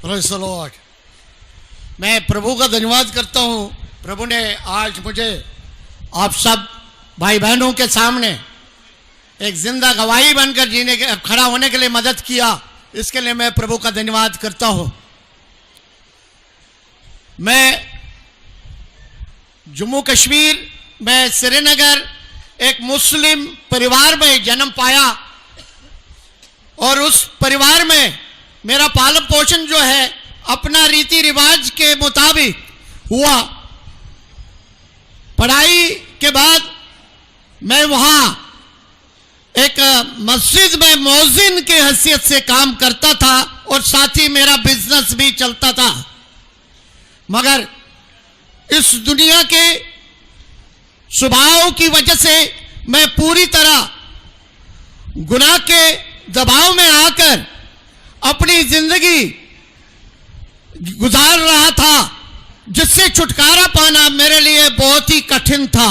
Praise the Lord. मैं प्रभु का धन्यवाद करता हूँ। प्रभु ने आज मुझे आप सब भाई बहनों के सामने एक जिंदा गवाही बनकर जीने के खड़ा होने के लिए मदद किया, इसके लिए मैं प्रभु का धन्यवाद करता हूँ। मैं जम्मू कश्मीर में श्रीनगर एक मुस्लिम परिवार में जन्म पाया और उस परिवार में मेरा पालन पोषण जो है अपना रीति रिवाज के मुताबिक हुआ। पढ़ाई के बाद मैं वहां एक मस्जिद में मौजिन की हैसियत से काम करता था और साथ ही मेरा बिजनेस भी चलता था। मगर इस दुनिया के स्वभाव की वजह से मैं पूरी तरह गुनाह के दबाव में आकर अपनी जिंदगी गुजार रहा था, जिससे छुटकारा पाना मेरे लिए बहुत ही कठिन था।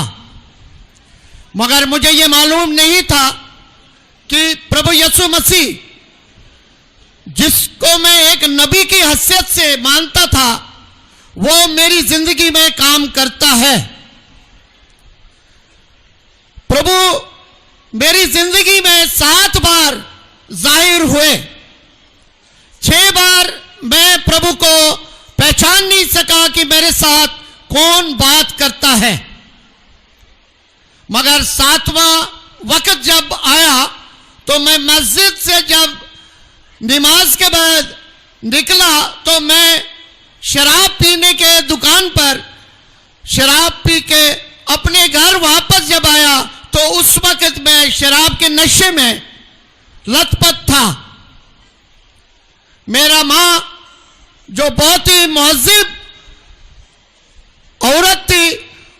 मगर मुझे यह मालूम नहीं था कि प्रभु यीशु मसीह, जिसको मैं एक नबी की हैसियत से मानता था, वो मेरी जिंदगी में काम करता है। प्रभु मेरी जिंदगी में 7 बार जाहिर हुए। 6 बार मैं प्रभु को पहचान नहीं सका कि मेरे साथ कौन बात करता है। मगर 7वां वक्त जब आया तो मैं मस्जिद से जब नमाज के बाद निकला तो मैं शराब पीने के दुकान पर शराब पी के अपने घर वापस जब आया तो उस वक्त मैं शराब के नशे में लथपथ था। मेरा मां जो बहुत ही मुहज़्ज़िब औरत थी,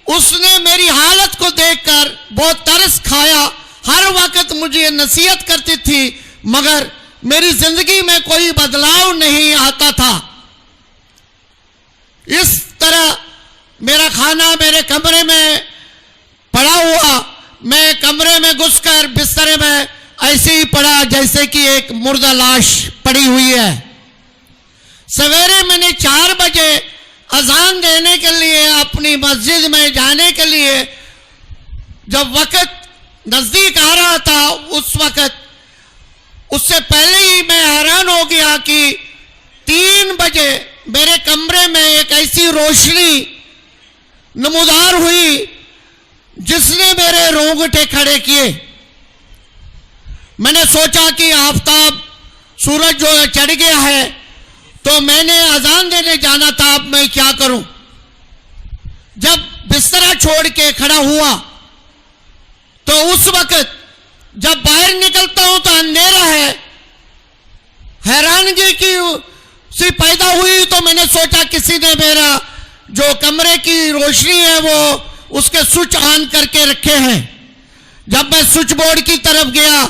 उसने मेरी हालत को देखकर बहुत तरस खाया। हर वक्त मुझे नसीहत करती थी, मगर मेरी जिंदगी में कोई बदलाव नहीं आता था। इस तरह मेरा खाना मेरे कमरे में पड़ा हुआ, मैं कमरे में घुसकर बिस्तर में ऐसे ही पड़ा जैसे कि एक मुर्दा लाश पड़ी हुई है। सवेरे मैंने 4 बजे अजान देने के लिए अपनी मस्जिद में जाने के लिए जब वक्त नजदीक आ रहा था, उस वक्त उससे पहले ही मैं हैरान हो गया कि 3 बजे मेरे कमरे में एक ऐसी रोशनी नमूदार हुई जिसने मेरे रोंगटे खड़े किए। मैंने सोचा कि आफताब सूरज जो चढ़ गया है, तो मैंने अजान देने जाना था, अब मैं क्या करूं। जब बिस्तरा छोड़ के खड़ा हुआ तो उस वक्त जब बाहर निकलता हूं तो अंधेरा है। हैरानगी की सी पैदा हुई तो मैंने सोचा किसी ने मेरा जो कमरे की रोशनी है वो उसके स्विच ऑन करके रखे हैं। जब मैं स्विच बोर्ड की तरफ गया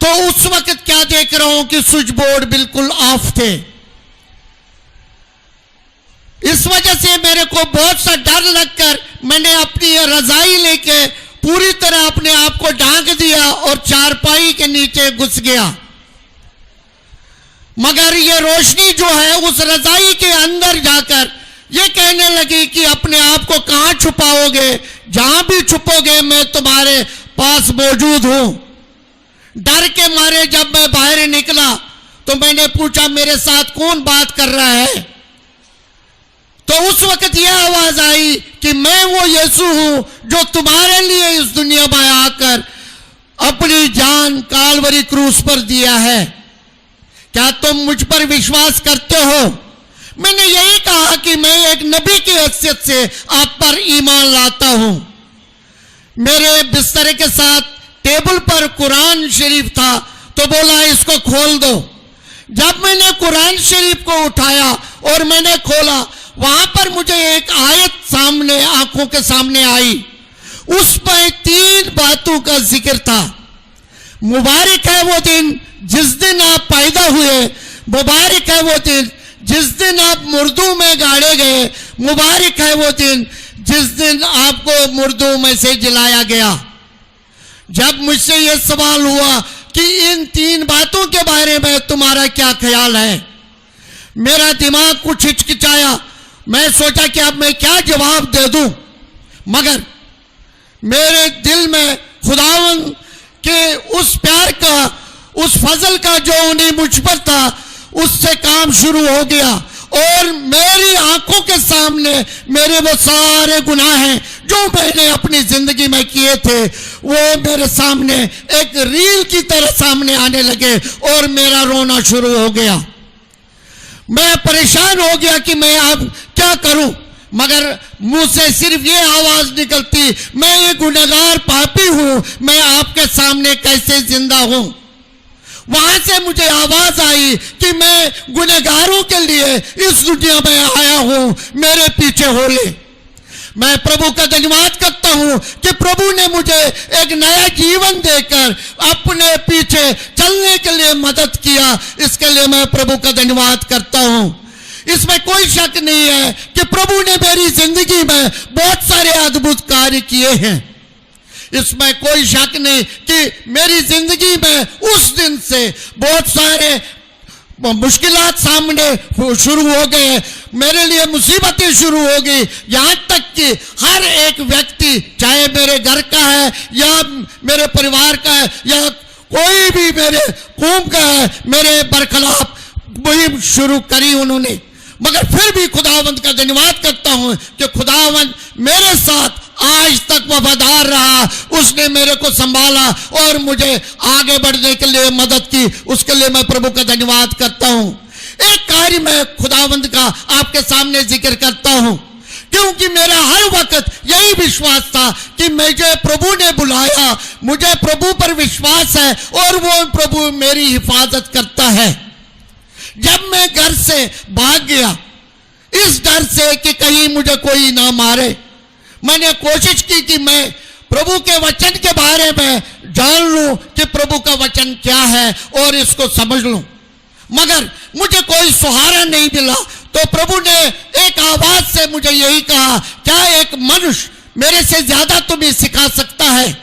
तो उस वक्त क्या देख रहा हूं कि स्विच बोर्ड बिल्कुल ऑफ थे। इस वजह से मेरे को बहुत सा डर लगकर मैंने अपनी रजाई लेके पूरी तरह अपने आप को ढांक दिया और चारपाई के नीचे घुस गया। मगर ये रोशनी जो है उस रजाई के अंदर जाकर ये कहने लगी कि अपने आप को कहां छुपाओगे, जहां भी छुपोगे मैं तुम्हारे पास मौजूद हूं। डर के मारे जब मैं बाहर निकला तो मैंने पूछा मेरे साथ कौन बात कर रहा है। तो उस वक्त यह आवाज आई कि मैं वो यीशु हूं जो तुम्हारे लिए इस दुनिया में आकर अपनी जान कालवरी क्रूस पर दिया है। क्या तुम मुझ पर विश्वास करते हो? मैंने यही कहा कि मैं एक नबी की हैसियत से आप पर ईमान लाता हूं। मेरे बिस्तर के साथ टेबल पर कुरान शरीफ था तो बोला इसको खोल दो। जब मैंने कुरान शरीफ को उठाया और मैंने खोला, वहां पर मुझे एक आयत सामने आंखों के सामने आई। उस पर 3 बातों का जिक्र था। मुबारक है वो दिन जिस दिन आप पैदा हुए, मुबारक है वो दिन जिस दिन आप मुर्दों में गाड़े गए, मुबारक है वो दिन जिस दिन आपको मुर्दों में से जलाया गया। जब मुझसे यह सवाल हुआ कि इन 3 बातों के बारे में तुम्हारा क्या ख्याल है, मेरा दिमाग कुछ हिचकिचाया। मैं सोचा कि अब मैं क्या जवाब दे दूं, मगर मेरे दिल में खुदावंद के उस प्यार का, उस फजल का जो उन्हें मुझ पर था, उससे काम शुरू हो गया। और मेरी आंखों के सामने मेरे वो सारे गुनाह हैं जो मैंने अपनी जिंदगी में किए थे, वो मेरे सामने एक रील की तरह सामने आने लगे और मेरा रोना शुरू हो गया। मैं परेशान हो गया कि मैं अब क्या करूं, मगर मुंह से सिर्फ ये आवाज निकलती, मैं ये गुनहगार पापी हूं, मैं आपके सामने कैसे जिंदा हूं। वहां से मुझे आवाज आई कि मैं गुनहगारों के लिए इस दुनिया में आया हूं, मेरे पीछे हो ले। मैं प्रभु का धन्यवाद करता हूं कि प्रभु ने मुझे एक नया जीवन देकर अपने पीछे चलने के लिए मदद किया। इसके लिए मैं प्रभु का धन्यवाद करता हूं। इसमें कोई शक नहीं है कि प्रभु ने मेरी जिंदगी में बहुत सारे अद्भुत कार्य किए हैं। इसमें कोई शक नहीं कि मेरी जिंदगी में उस दिन से बहुत सारे मुश्किलात सामने शुरू हो गए, मेरे लिए मुसीबतें शुरू हो गई। यहां तक कि हर एक व्यक्ति, चाहे मेरे घर का है या मेरे परिवार का है या कोई भी मेरे कौम का है, मेरे बरखिलाफ मुहिम शुरू करी उन्होंने। मगर फिर भी खुदावंद का धन्यवाद करता हूं कि खुदावंद मेरे साथ आज तक वफादार रहा, उसने मेरे को संभाला और मुझे आगे बढ़ने के लिए मदद की। उसके लिए मैं प्रभु का धन्यवाद करता हूं। एक कार्य मैं खुदावंद का आपके सामने जिक्र करता हूं, क्योंकि मेरा हर वक्त यही विश्वास था कि मुझे प्रभु ने बुलाया, मुझे प्रभु पर विश्वास है और वो प्रभु मेरी हिफाजत करता है। जब मैं घर से भाग गया इस डर से कि कहीं मुझे कोई ना मारे, मैंने कोशिश की कि मैं प्रभु के वचन के बारे में जान लूं कि प्रभु का वचन क्या है और इसको समझ लूं, मगर मुझे कोई सहारा नहीं मिला। तो प्रभु ने एक आवाज से मुझे यही कहा, क्या एक मनुष्य मेरे से ज्यादा तुम्हें सिखा सकता है।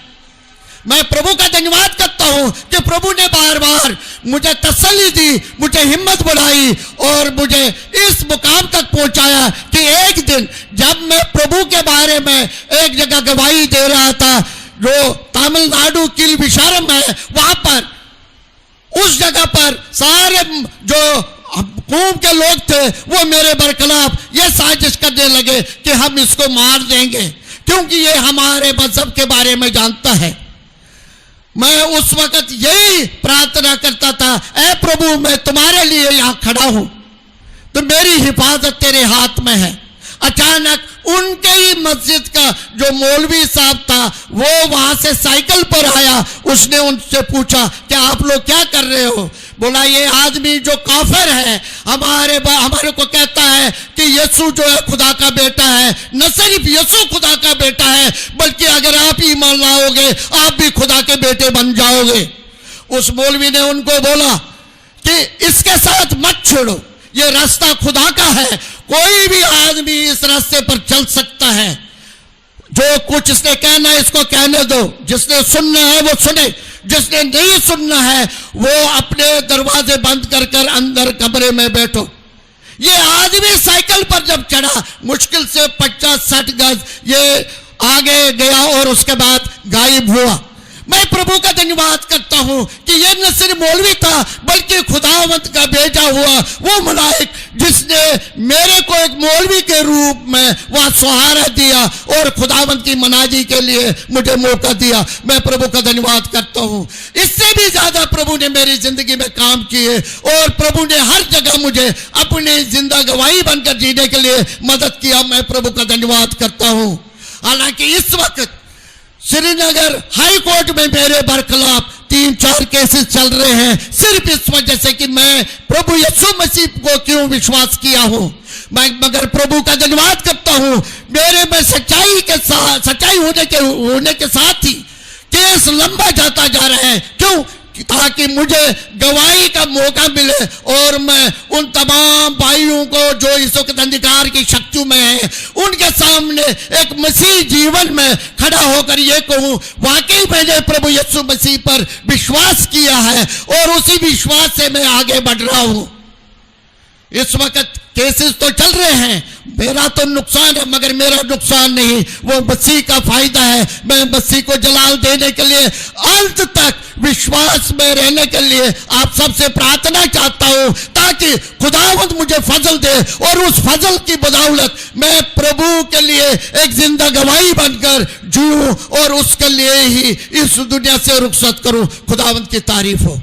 मैं प्रभु का धन्यवाद करता हूं कि प्रभु ने बार बार मुझे तसल्ली दी, मुझे हिम्मत बढ़ाई और मुझे इस मुकाम तक पहुंचाया कि एक दिन जब मैं प्रभु के बारे में एक जगह गवाही दे रहा था, जो तमिलनाडु किलबिशारम है, वहां पर उस जगह पर सारे जो कौम के लोग थे वो मेरे बरखिलाफ ये साजिश करने लगे कि हम इसको मार देंगे, क्योंकि ये हमारे मजहब के बारे में जानता है। मैं उस वक्त यही प्रार्थना करता था, ऐ प्रभु मैं तुम्हारे लिए यहां खड़ा हूं, तो मेरी हिफाजत तेरे हाथ में है। अचानक उनके ही मस्जिद का जो मौलवी साहब था वो वहां से साइकिल पर आया। उसने उनसे पूछा क्या आप लोग क्या कर रहे हो। बोला ये आदमी जो काफिर है हमारे को कहता है कि यीशु जो है खुदा का बेटा है। न सिर्फ यीशु खुदा का बेटा है बल्कि अगर आप ईमान लाओगे आप भी खुदा के बेटे बन जाओगे। उस मौलवी ने उनको बोला कि इसके साथ मत छोड़ो, ये रास्ता खुदा का है, कोई भी आदमी इस रास्ते पर चल सकता है। जो कुछ इसने कहना है इसको कहने दो, जिसने सुनना है वो सुने, जिसने नहीं सुनना है वो अपने दरवाजे बंद कर कर अंदर कमरे में बैठो। ये आदमी साइकिल पर जब चढ़ा मुश्किल से 50-60 गज ये आगे गया और उसके बाद गायब हुआ। मैं प्रभु का धन्यवाद करता हूं कि ये न सिर्फ मौलवी था बल्कि खुदावंत का भेजा हुआ वो मलाइक जिसने मेरे को एक मौलवी के रूप में वह सहारा दिया और खुदावंत की मनाजी के लिए मुझे मौका दिया। मैं प्रभु का धन्यवाद करता हूं। इससे भी ज्यादा प्रभु ने मेरी जिंदगी में काम किए और प्रभु ने हर जगह मुझे अपनी जिंदा गवाही बनकर जीने के लिए मदद किया। मैं प्रभु का धन्यवाद करता हूं। हालांकि इस वक्त श्रीनगर हाई कोर्ट में मेरे बरखिलाफ 3-4 केसेस चल रहे हैं, सिर्फ इस वजह से कि मैं प्रभु यीशु मसीह को क्यों विश्वास किया हूं। मैं मगर प्रभु का धन्यवाद करता हूं मेरे में सच्चाई होने के साथ ही केस लंबा जाता जा रहा है। क्यों? ताकि मुझे गवाही का मौका मिले और मैं उन तमाम भाइयों को जो इस वक्त अंधकार की शक्तियों में है उनके सामने एक मसीह जीवन में खड़ा होकर ये कहूं वाकई मैंने प्रभु यीशु मसीह पर विश्वास किया है और उसी विश्वास से मैं आगे बढ़ रहा हूं। इस वक्त केसेस तो चल रहे हैं, मेरा तो नुकसान है मगर मेरा नुकसान नहीं, वो मसीह का फायदा है। मैं मसीह को जलाल देने के लिए अंत तक विश्वास में रहने के लिए आप सबसे प्रार्थना चाहता हूं ताकि खुदावंद मुझे फजल दे और उस फजल की बदौलत मैं प्रभु के लिए एक जिंदा गवाही बनकर जीऊं और उसके लिए ही इस दुनिया से रुखसत करूं। खुदावंद की तारीफ हो।